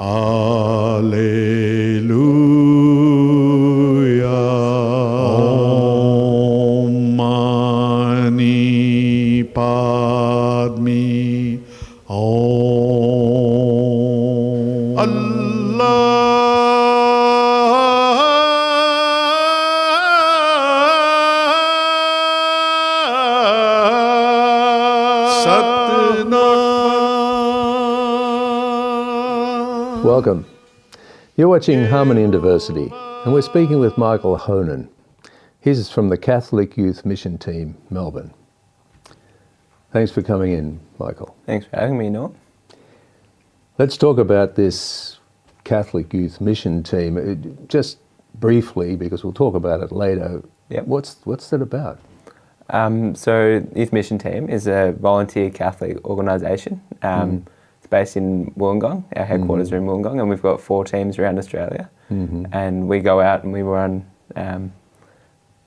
Alleluia. Om Mani Padme Om. Allah Satnam. Welcome. You're watching Harmony and Diversity, and we're speaking with Michael Honan. He's from the Catholic Youth Mission Team, Melbourne. Thanks for coming in, Michael. Thanks for having me, Norm. Let's talk about this Catholic Youth Mission Team, just briefly, because we'll talk about it later. Yep. What's that about? So Youth Mission Team is a volunteer Catholic organisation. It's based in Wollongong. Our headquarters are in Wollongong, and we've got 4 teams around Australia. And we go out and we run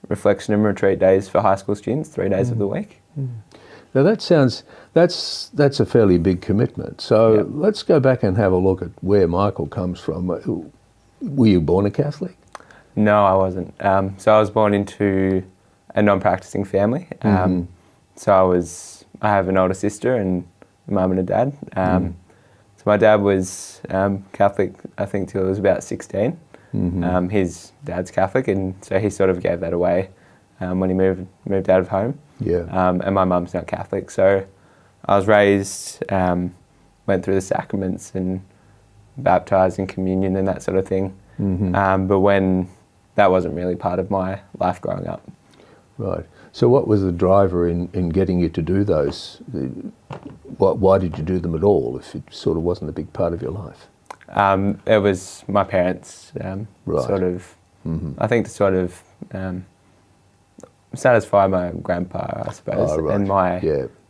reflection and retreat days for high school students, 3 days of the week. Now that's a fairly big commitment. So let's go back and have a look at where Michael comes from. Were you born a Catholic? No, I wasn't. So I was born into a non-practicing family. So I have an older sister and a mum and a dad. So my dad was Catholic, I think, till he was about 16. His dad's Catholic, and so he sort of gave that away when he moved out of home. And my mum's not Catholic, so I was raised, went through the sacraments and baptised in communion and that sort of thing. But when that wasn't really part of my life growing up. Right. So what was the driver in getting you to do those? Why did you do them at all if it sort of wasn't a big part of your life? It was my parents, Right. sort of, I think to sort of satisfy my grandpa, I suppose, Oh, right. and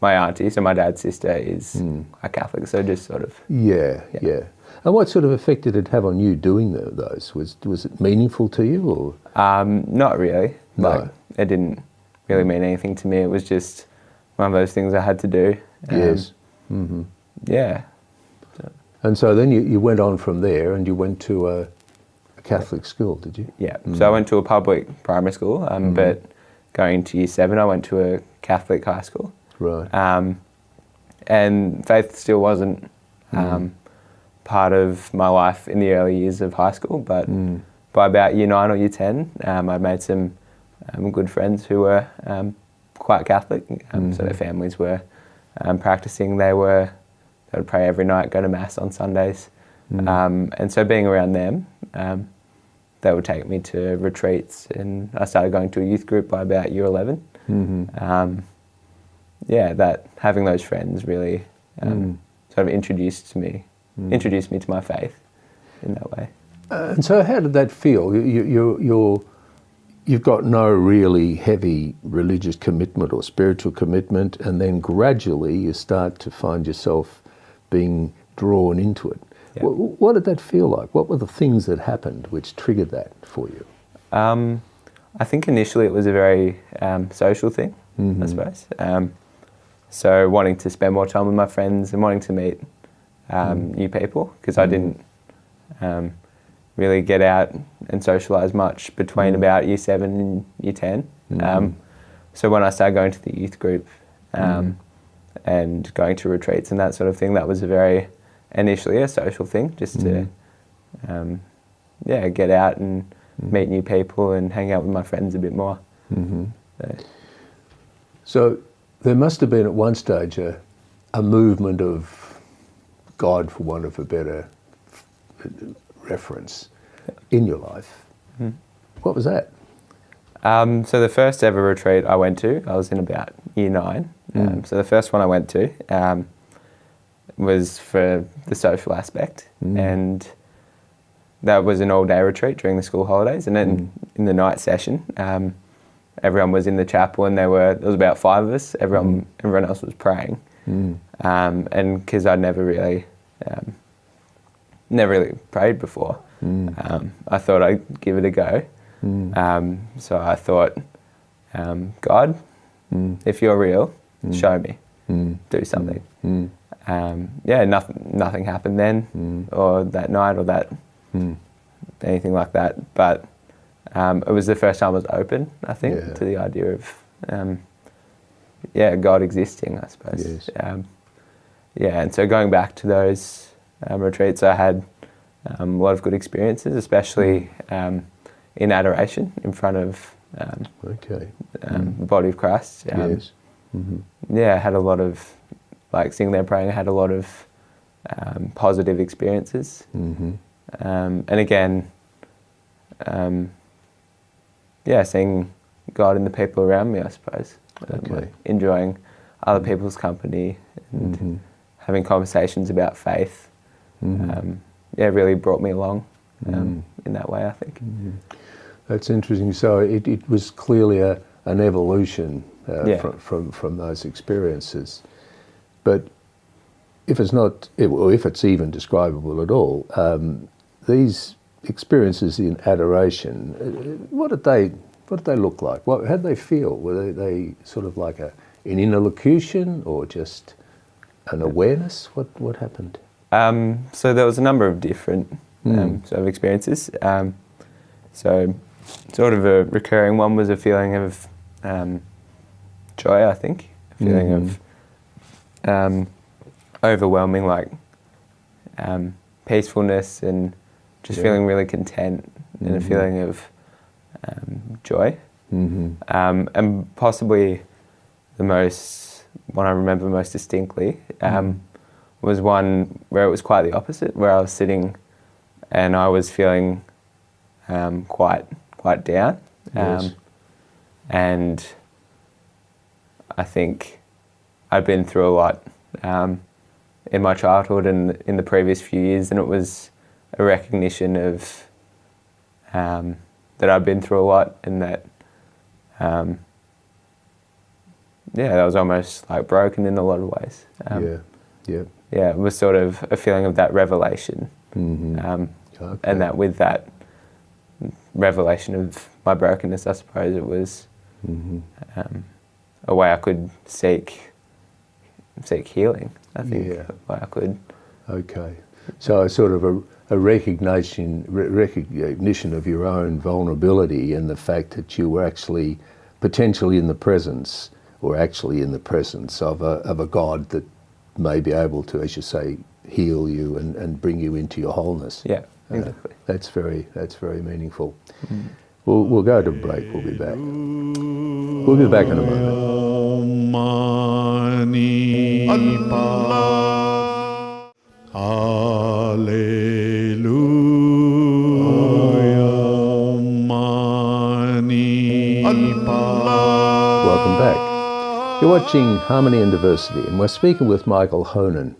my auntie, so my dad's sister is a Catholic, so just sort of... Yeah. And what sort of effect did it have on you doing those? Was it meaningful to you, or? Not really. No. Like, it didn't really mean anything to me. It was just one of those things I had to do. Yes. Yeah. And so then you went on from there and you went to a Catholic school, did you? Yeah. So I went to a public primary school, but going into year 7, I went to a Catholic high school. Right. And faith still wasn't part of my life in the early years of high school, but by about year 9 or year 10, I made some good friends who were quite Catholic, so their families were practicing. They would pray every night, go to Mass on Sundays. And so being around them, they would take me to retreats, and I started going to a youth group by about year 11. That having those friends really sort of introduced me to my faith in that way. And so how did that feel? You've got no really heavy religious commitment or spiritual commitment, and then gradually you start to find yourself being drawn into it. Yeah. What did that feel like? What were the things that happened which triggered that for you? I think initially it was a very social thing, I suppose. So wanting to spend more time with my friends and wanting to meet new people, because I didn't really get out and socialise much between about year 7 and year 10. So when I started going to the youth group and going to retreats and that sort of thing, that was initially a social thing, just to get out and meet new people and hang out with my friends a bit more. So there must have been at one stage a movement of God, for want of a better reference, in your life. What was that? So the first ever retreat I went to, I was in about year 9. So the first one I went to was for the social aspect, and that was an all-day retreat during the school holidays. And then in the night session, everyone was in the chapel, and there was about 5 of us. Everyone else was praying, and because I'd never really prayed before, I thought I'd give it a go. So I thought, God, if you're real, show me, do something. nothing happened then, or that night, or that anything like that. But it was the first time I was open, I think, to the idea of God existing, I suppose. Yes. And so going back to those retreats, I had a lot of good experiences, especially in adoration in front of the body of Christ. Yes. I had a lot of, like, sitting there praying, I had a lot of positive experiences. And again, seeing God in the people around me, I suppose. Like enjoying other people's company and having conversations about faith. Really brought me along in that way, I think. That's interesting. So it was clearly an evolution from those experiences. But if it's not, or if it's even describable at all, these experiences in adoration, what did they look like? How did they feel? Were they sort of like an interlocution, or just an awareness? What happened? So there was a number of different sort of experiences. So sort of a recurring one was a feeling of joy, I think. A feeling of overwhelming, like peacefulness, and just feeling really content, and a feeling of joy. And possibly the one I remember most distinctly was one where it was quite the opposite, where I was sitting and I was feeling quite down. And I think I'd been through a lot in my childhood and in the previous few years, and it was a recognition of that I'd been through a lot, and that that was almost like broken in a lot of ways. It was sort of a feeling of that revelation, and that with that revelation of my brokenness, I suppose it was a way I could seek healing. I think a way I could. Okay, so a sort of a recognition of your own vulnerability, and the fact that you were actually potentially in the presence, or actually in the presence of a God that may be able to, as you say, heal you and bring you into your wholeness. Yeah, exactly. That's very meaningful. We'll go to break. We'll be back. We'll be back in a moment. Welcome back. You're watching Harmony and Diversity, and we're speaking with Michael Honan.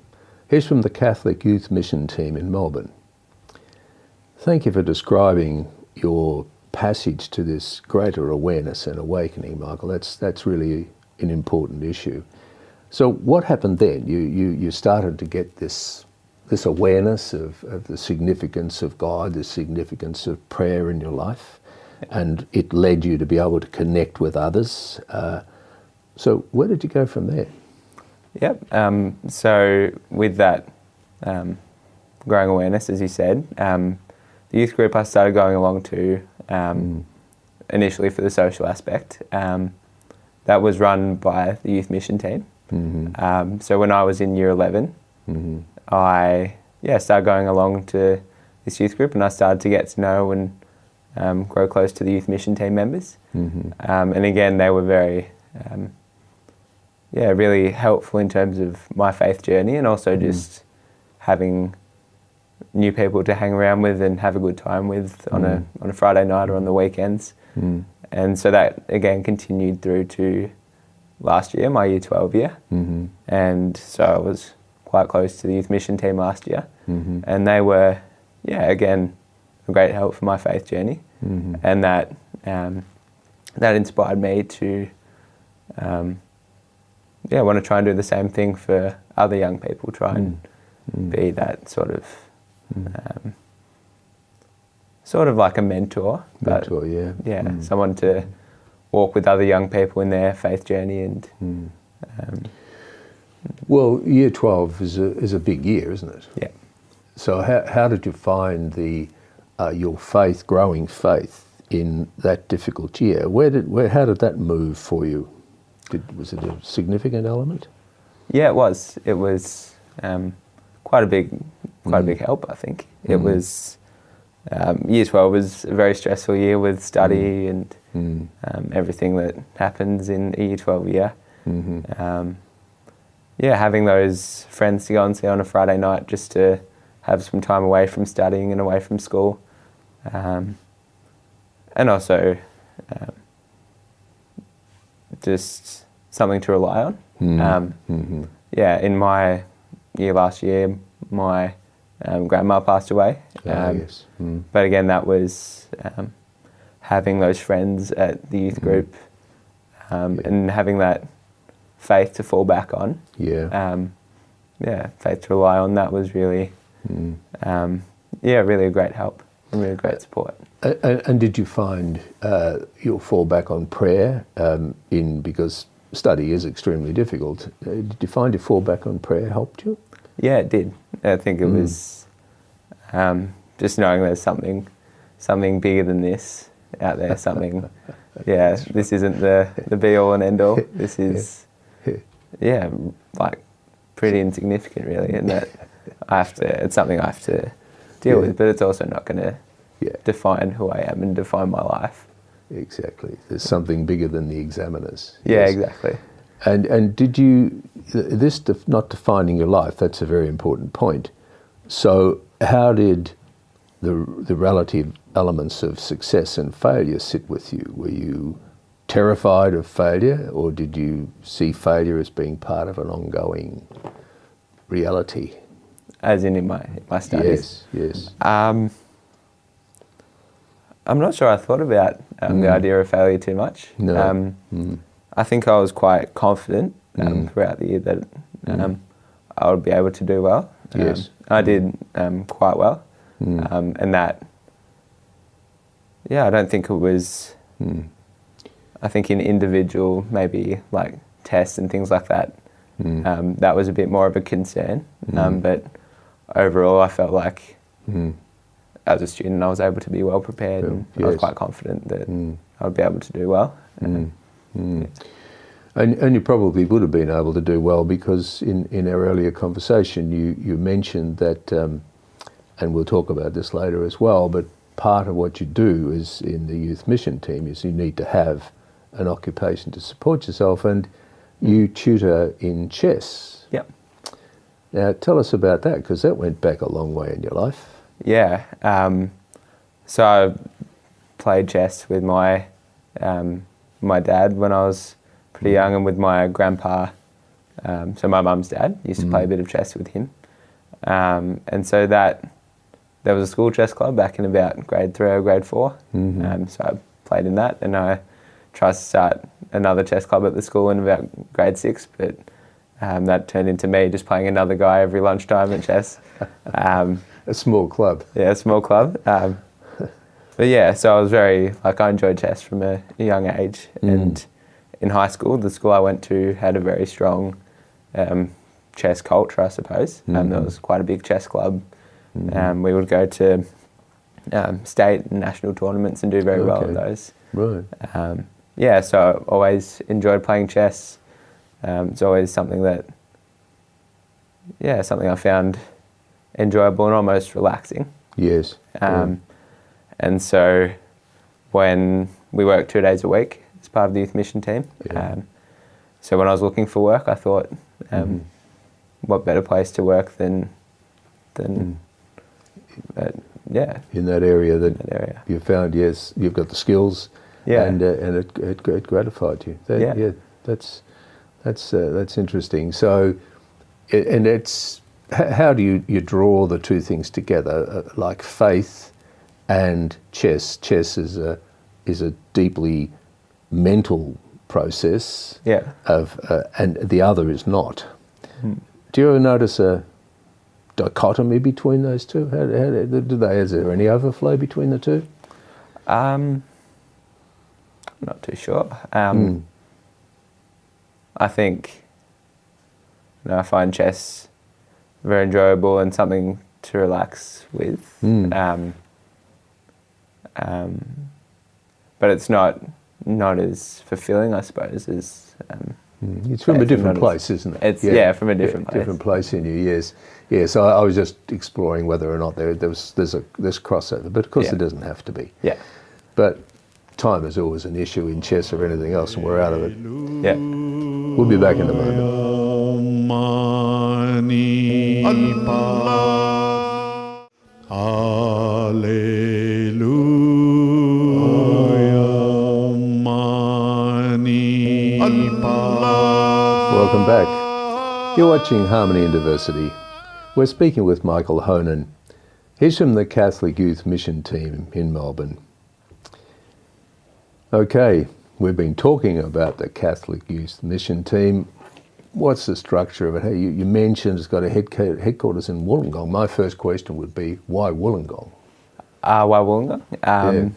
He's from the Catholic Youth Mission Team in Melbourne. Thank you for describing your passage to this greater awareness and awakening, Michael. That's really an important issue. So what happened then? You started to get this awareness of the significance of God, the significance of prayer in your life, and it led you to be able to connect with others. So where did you go from there? Yep. So with that growing awareness, as you said, the youth group I started going along to initially for the social aspect, that was run by the youth mission team. So when I was in year 11, I started going along to this youth group, and I started to get to know and grow close to the youth mission team members. And again, they were very really helpful in terms of my faith journey, and also just having new people to hang around with and have a good time with on a Friday night or on the weekends. And so that again continued through to last year, my year 12 year. And so I was quite close to the youth mission team last year. And they were, again, a great help for my faith journey. And that inspired me to want to try and do the same thing for other young people, try and be that sort of like a mentor. Someone to walk with other young people in their faith journey. And Well, year 12 is a big year, isn't it? Yeah. So how did you find your growing faith in that difficult year? How did that move for you? Was it a significant element? Yeah, it was. It was quite a big help, I think. It was year 12 was a very stressful year with study and everything that happens in a year 12 year. Yeah, having those friends to go and see on a Friday night just to have some time away from studying and away from school, and also just something to rely on. Yeah, in my year last year, my grandma passed away. Yes. But again, that was having those friends at the youth group and having that faith to fall back on. Yeah. Yeah, faith to rely on. That was really, really a great help and really great support. And did you find you'll fall back on prayer because study is extremely difficult? Did you find your fall back on prayer helped you? Yeah, it did. I think it was just knowing there's something bigger than this out there. Something, yeah. This isn't the be all and end all. This is, like pretty insignificant really, and that it's something I have to deal with. But it's also not going to define who I am and define my life. Exactly. There's something bigger than the examiners. Yeah, Yes. exactly. And did you, not defining your life, that's a very important point. So how did the relative elements of success and failure sit with you? Were you terrified of failure, or did you see failure as being part of an ongoing reality? As in my studies? Yes. I'm not sure I thought about the idea of failure too much. No. I think I was quite confident throughout the year that I would be able to do well. Yes. I did quite well. And that, I don't think it was, I think in individual, maybe like tests and things like that, that was a bit more of a concern. But overall, I felt like as a student, I was able to be well prepared, and I was quite confident that I would be able to do well. And you probably would have been able to do well because in our earlier conversation you mentioned that, and we'll talk about this later as well, but part of what you do is in the youth mission team is you need to have an occupation to support yourself, and you tutor in chess. Yep. Now tell us about that, because that went back a long way in your life. Yeah. So I played chess with my my dad when I was pretty young, and with my grandpa. So my mum's dad used to play a bit of chess with him. And so there was a school chess club back in about grade 3 or grade 4. So I played in that, and I tried to start another chess club at the school in about grade 6, but that turned into me just playing another guy every lunchtime at chess. A small club. Yeah, a small club. But yeah, so I was I enjoyed chess from a young age. And in high school, the school I went to had a very strong chess culture, I suppose. There was quite a big chess club. We would go to state and national tournaments and do very well in those. Right. So I always enjoyed playing chess. It's always something that, something I found enjoyable and almost relaxing. Yes. And so when we worked 2 days a week as part of the youth mission team, so when I was looking for work, I thought, what better place to work than in that area you found, yes, you've got the skills, and it gratified you. That's interesting. So, and it's, how do you draw the two things together, like faith and chess? Chess is a deeply mental process. And the other is not. Do you ever notice a dichotomy between those two? Is there any overflow between the two? I'm not too sure. I think I find chess very enjoyable and something to relax with. But it's not as fulfilling, I suppose, as It's from a different place, isn't it? It's from a different place. Different place in you, yes. Yeah, so I was just exploring whether or not there's crossover, but of course there doesn't have to be. Yeah. But time is always an issue in chess or anything else, and we're out of it. Yeah. We'll be back in a moment. Welcome back. You're watching Harmony and Diversity. We're speaking with Michael Honan. He's from the Catholic Youth Mission Team in Melbourne. Okay, we've been talking about the Catholic Youth Mission Team. What's the structure of it? Hey, you mentioned it's got a headquarters in Wollongong. My first question would be, why Wollongong? Why Wollongong?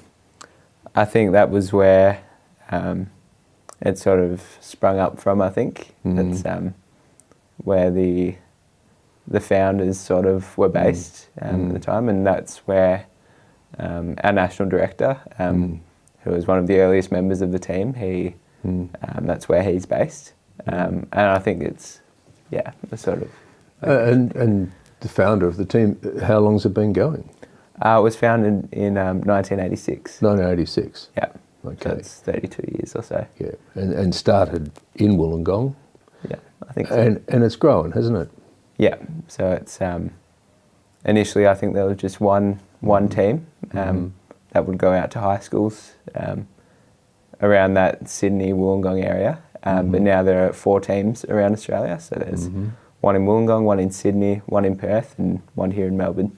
I think that was where it sort of sprung up from, I think. That's where the founders sort of were based at the time, and that's where our national director, who was one of the earliest members of the team, that's where he's based. And I think it's, the sort of... And the founder of the team, how long's it been going? It was founded in 1986. 1986? Yeah. Okay. So it's 32 years or so. Yeah, and started in Wollongong. Yeah, I think so. And it's grown, hasn't it? Yeah, so it's initially I think there was just one team that would go out to high schools around that Sydney, Wollongong area. But now there are 4 teams around Australia. So there's one in Wollongong, one in Sydney, one in Perth, and one here in Melbourne.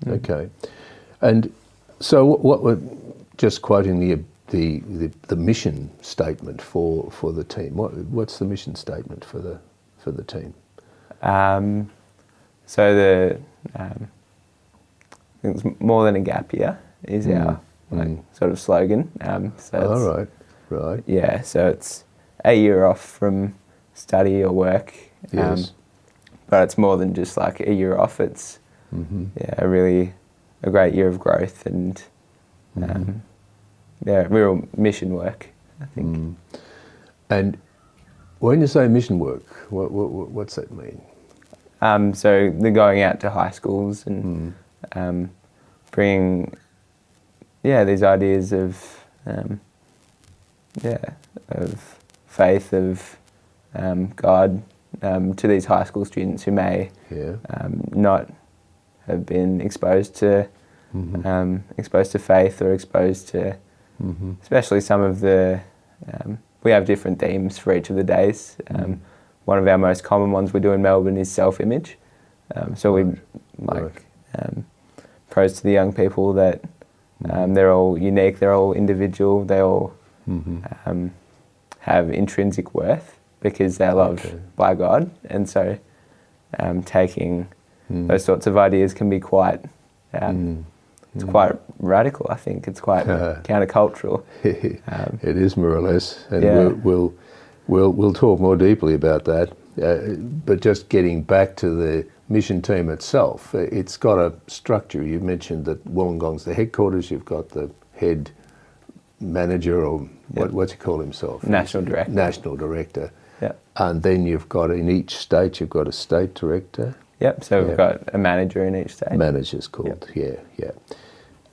Okay. And so what were, just quoting the mission statement for the team, what's the mission statement for the team? So the I think it's more than a gap year is our sort of slogan. So right. Yeah, so it's a year off from study or work. Yes. But it's more than just like a year off. It's a great year of growth and real mission work, I think. And when you say mission work, what's that mean? So they're going out to high schools and bringing these ideas of of faith, of God, to these high school students who may not have been exposed to faith or exposed to, especially some of the. We have different themes for each of the days. One of our most common ones we do in Melbourne is self-image. So we pros to the young people that they're all unique, they're all individual, they all have intrinsic worth because they're loved by God. And so taking those sorts of ideas can be quite, it's quite radical, I think. It's quite countercultural. It is more or less. And we'll talk more deeply about that. But just getting back to the mission team itself, it's got a structure. You mentioned that Wollongong's the headquarters. You've got the head manager, or what's he call himself? National director. National director. Yeah. And then you've got, in each state, you've got a state director. Yep, so we've got a manager in each state. Manager's called, yeah.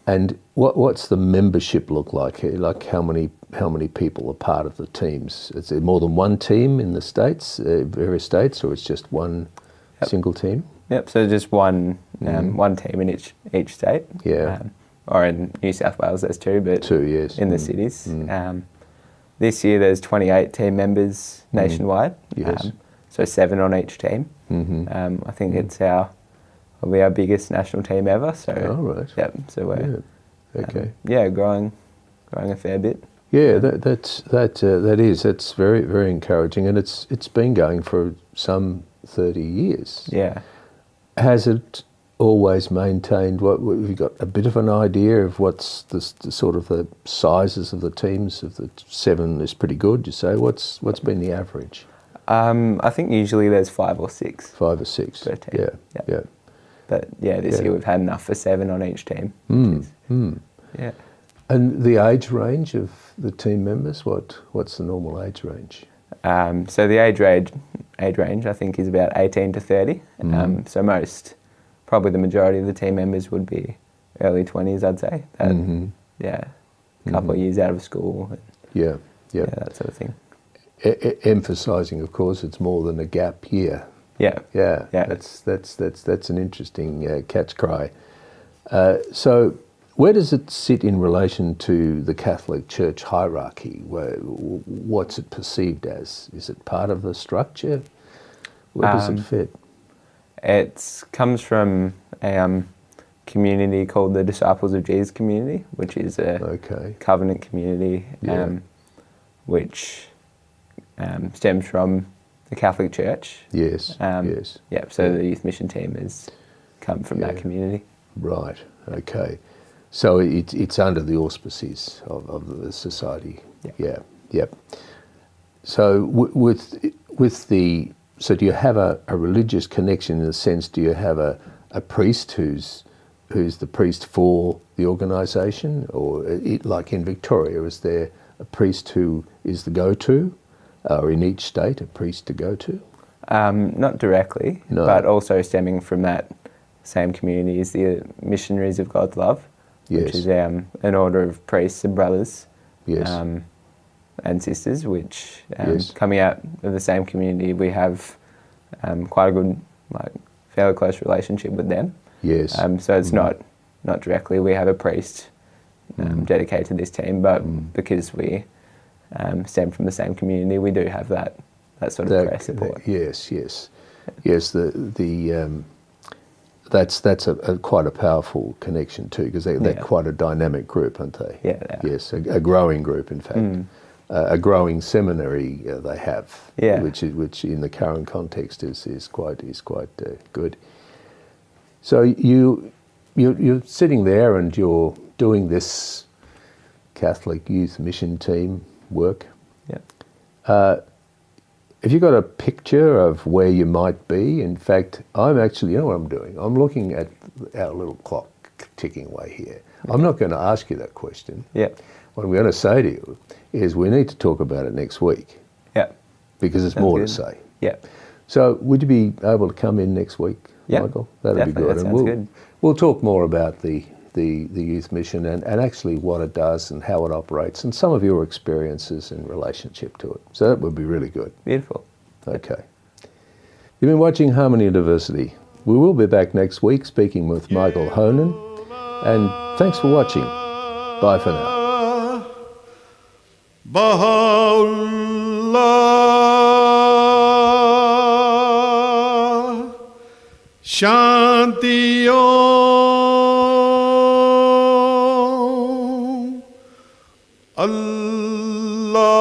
And what's the membership look like? Like how many people are part of the teams? Is there more than one team in the states, various states, or it's just one single team? Yep, so just one team in each state. Yeah. Or in New South Wales there's 2, but 2, yes. in the cities. This year there's 28 team members nationwide. Yes. So 7 on each team. I think it's probably our biggest national team ever. So right. Yep. So we're growing a fair bit. Yeah, that is very, very encouraging, and it's been going for some 30 years. Yeah. Has it always maintained? Have you got a bit of an idea of what's the sort of the sizes of the teams? Of the 7 is pretty good, you say. What's been the average? I think usually there's 5 or 6 5 or 6. per team. Yeah. But this Yeah. year we've had enough for 7 on each team. Which is, yeah. And the age range of the team members, what's the normal age range? So the age range I think is about 18 to 30. So probably the majority of the team members would be early 20s, I'd say. Yeah, a couple of years out of school. Yeah, that sort of thing. Emphasising, of course, it's more than a gap year. Yeah. That's an interesting catch cry. So, where does it sit in relation to the Catholic Church hierarchy? What's it perceived as? Is it part of the structure? Where does it fit? It comes from a community called the Disciples of Jesus community, which is a covenant community, which stems from the Catholic Church. Yes. Yeah. So the youth mission team has come from that community. Right. Okay. So it's under the auspices of the society. Yeah. So so do you have a religious connection in the sense? Do you have a priest who's the priest for the organisation, or like in Victoria, is there a priest who is the go-to, or in each state a priest to go to? Not directly, but also stemming from that same community is the Missionaries of God's Love, which is an order of priests and brothers and sisters, which coming out of the same community, we have quite a good, fairly close relationship with them. Yes. So it's not directly we have a priest dedicated to this team, but because we stem from the same community, we do have that sort of prayer support. Yes. That's quite a powerful connection too, because they're quite a dynamic group, aren't they? Yeah. They are. Yes, a growing group, in fact. A growing seminary they have, which in the current context is quite good. So you're sitting there and you're doing this Catholic youth mission team work. Yeah. Have you got a picture of where you might be? In fact, I'm actually, you know what I'm doing? I'm looking at our little clock ticking away here. Okay. I'm not going to ask you that question. Yeah. What I'm going to say to you is we need to talk about it next week. Yeah. Because there's more to say. Yeah. So would you be able to come in next week, Michael? That'd be good. That sounds good. We'll talk more about the youth mission and actually what it does and how it operates and some of your experiences in relationship to it. So that would be really good. Beautiful. Okay. You've been watching Harmony and Diversity. We will be back next week speaking with Michael Honan. And thanks for watching. Bye for now. Baha'u'llah, Shanti Om, Allahu